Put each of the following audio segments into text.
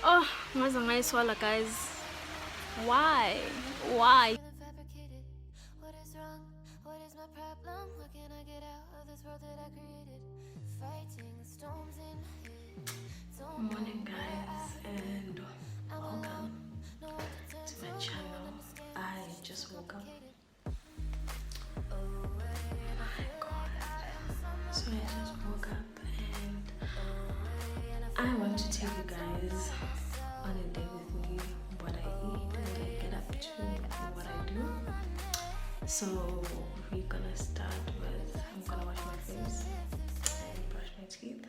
Oh, mazangai swallow, guys. Why? Why? What is wrong? What is my problem? What can I get out of this world that I created? Fighting the storms in my head. Good morning, guys, and welcome to my channel. I just woke up. Oh my god. So I just woke up and I want to tell you guys on a day with me what I eat, what I get up to, what I do. So we're gonna start with, I'm gonna wash my face and brush my teeth,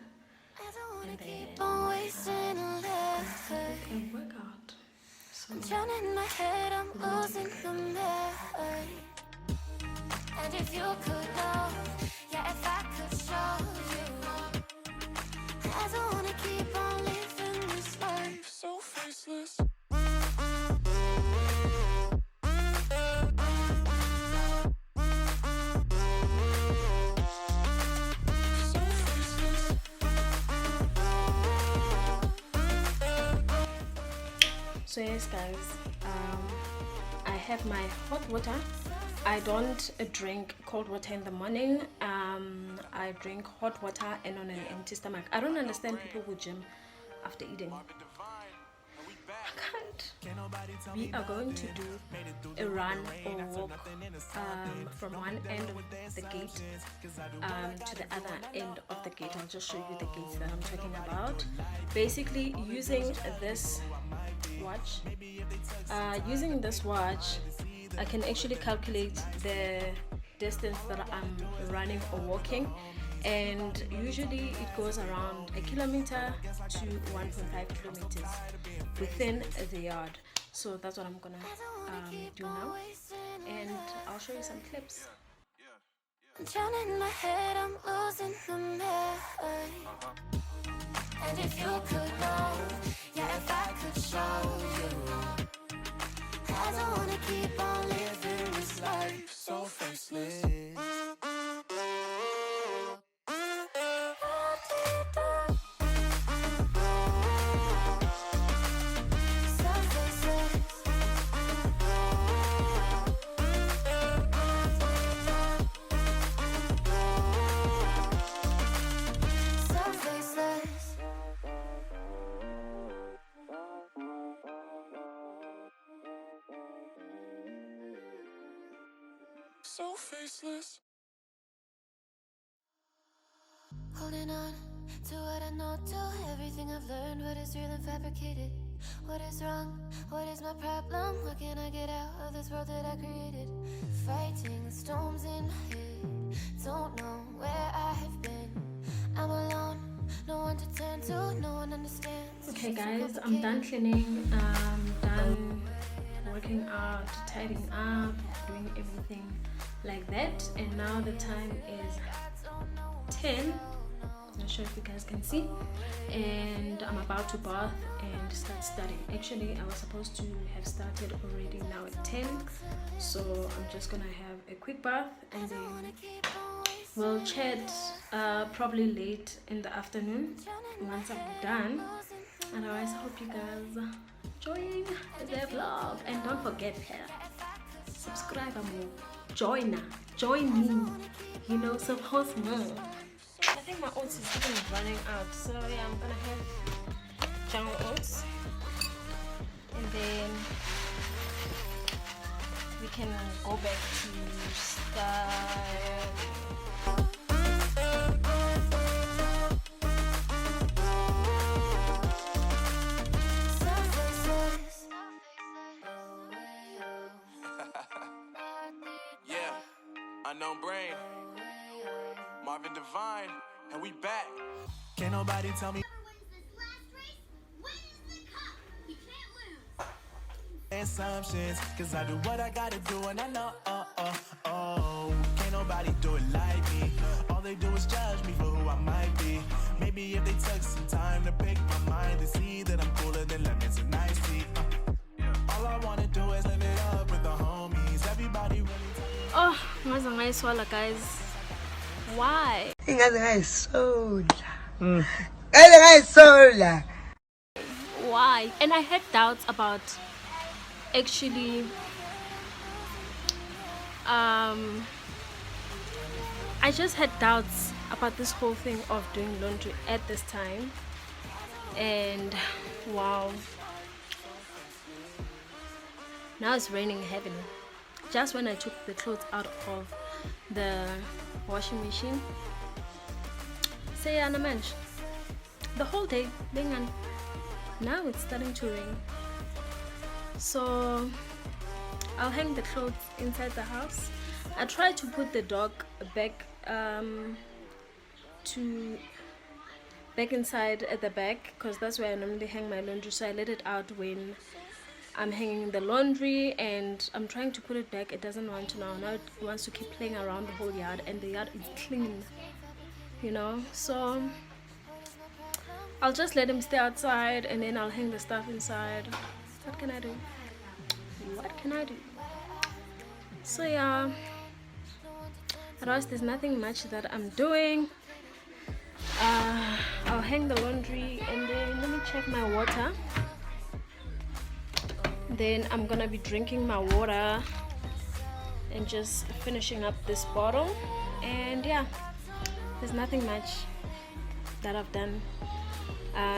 and then I'm gonna start a workout. So I'm drowning my head, I'm losing the memory. And if you could know, yeah, if I could show you, I don't wanna keep on living this life so faceless. So yes, guys, I have my hot water. I don't drink cold water in the morning. I drink hot water and on an empty stomach. I don't understand people who gym after eating. I can't. We are going to do a run or walk from one end of the gate to the other end of the gate. I'll just show you the gates that I'm talking about. Basically, using this watch, I can actually calculate the distance that I'm running or walking, and usually it goes around 1 kilometer to 1.5 kilometers within the yard. So that's what I'm gonna do now, and I'll show you some clips. I'm drowning my head, I'm losing the memory. And if you could know, yeah, if I could show you, I don't wanna keep on living this life so faceless. So faceless. Holding on to what I know, to everything I've learned, what is real and fabricated. What is wrong? What is my problem? What can I get out of this world that I created? Fighting the storms in my head. Don't know where I have been. I'm alone, no one to turn to, no one understands. Okay, guys, I'm done cleaning. Done working out, tidying up, doing everything like that, and now the time is 10. I'm not sure if you guys can see, and I'm about to bath and start studying. Actually, I was supposed to have started already now at 10, so I'm just gonna have a quick bath and then we'll chat probably late in the afternoon once I'm done. Otherwise, I hope you guys enjoying the vlog, and don't forget subscribe and join me, you know, support me. I think my oats is even running out, so yeah, I'm gonna have jungle oats, and then we can go back to start. Unknown Brain, Marvin Divine, and we back. Can't nobody tell me assumptions, cause I do what I gotta do, and I know, can't nobody do it like me. All they do is judge me for who I might be. Maybe if they took some time to pick my mind, to see that I'm cooler than lemons and iced tea. All I wanna do is live it up with the homies. Everybody really. Oh, mazangai swallow, guys. Why? why. And I had doubts about actually I just had doubts about this whole thing of doing laundry at this time. And wow, now it's raining heavily. Just when I took the clothes out of the washing machine, say mensch, the whole day being on. Now it's starting to rain, so I'll hang the clothes inside the house. I tried to put the dog back inside at the back, because that's where I normally hang my laundry, so I let it out when I'm hanging the laundry, and I'm trying to put it back. It doesn't want to now. Now it wants to keep playing around the whole yard, and the yard is clean, you know. So I'll just let him stay outside, and then I'll hang the stuff inside. What can I do? What can I do? So yeah, otherwise there's nothing much that I'm doing. I'll hang the laundry, and then let me check my water. Then I'm gonna be drinking my water and just finishing up this bottle. And yeah, there's nothing much that I've done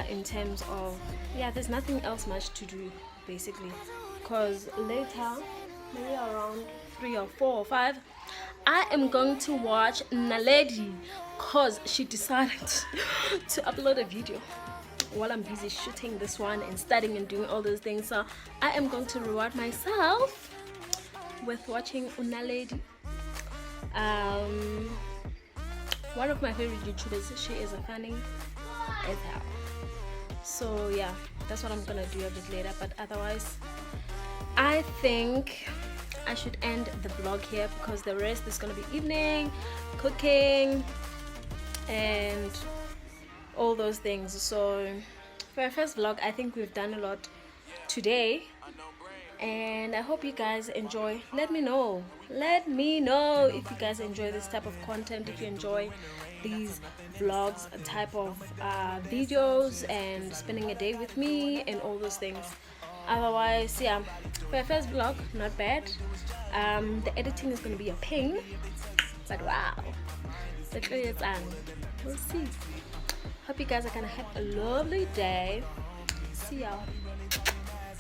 in terms of, yeah, there's nothing else much to do basically, because later, maybe around 3 or 4 or 5, I am going to watch Naledi, because she decided to upload a video while I'm busy shooting this one and studying and doing all those things. So I am going to reward myself with watching Naledi. One of my favorite YouTubers. She is a funny as hell. So yeah, that's what I'm gonna do a bit later. But otherwise, I think I should end the vlog here, because the rest is gonna be evening, cooking, and all those things. So for our first vlog, I think we've done a lot today, and I hope you guys enjoy. Let me know if you guys enjoy this type of content, if you enjoy these vlogs type of videos and spending a day with me and all those things. Otherwise, yeah, for our first vlog, not bad. The editing is going to be a pain, but wow, we'll see. Hope you guys are gonna have a lovely day. See y'all.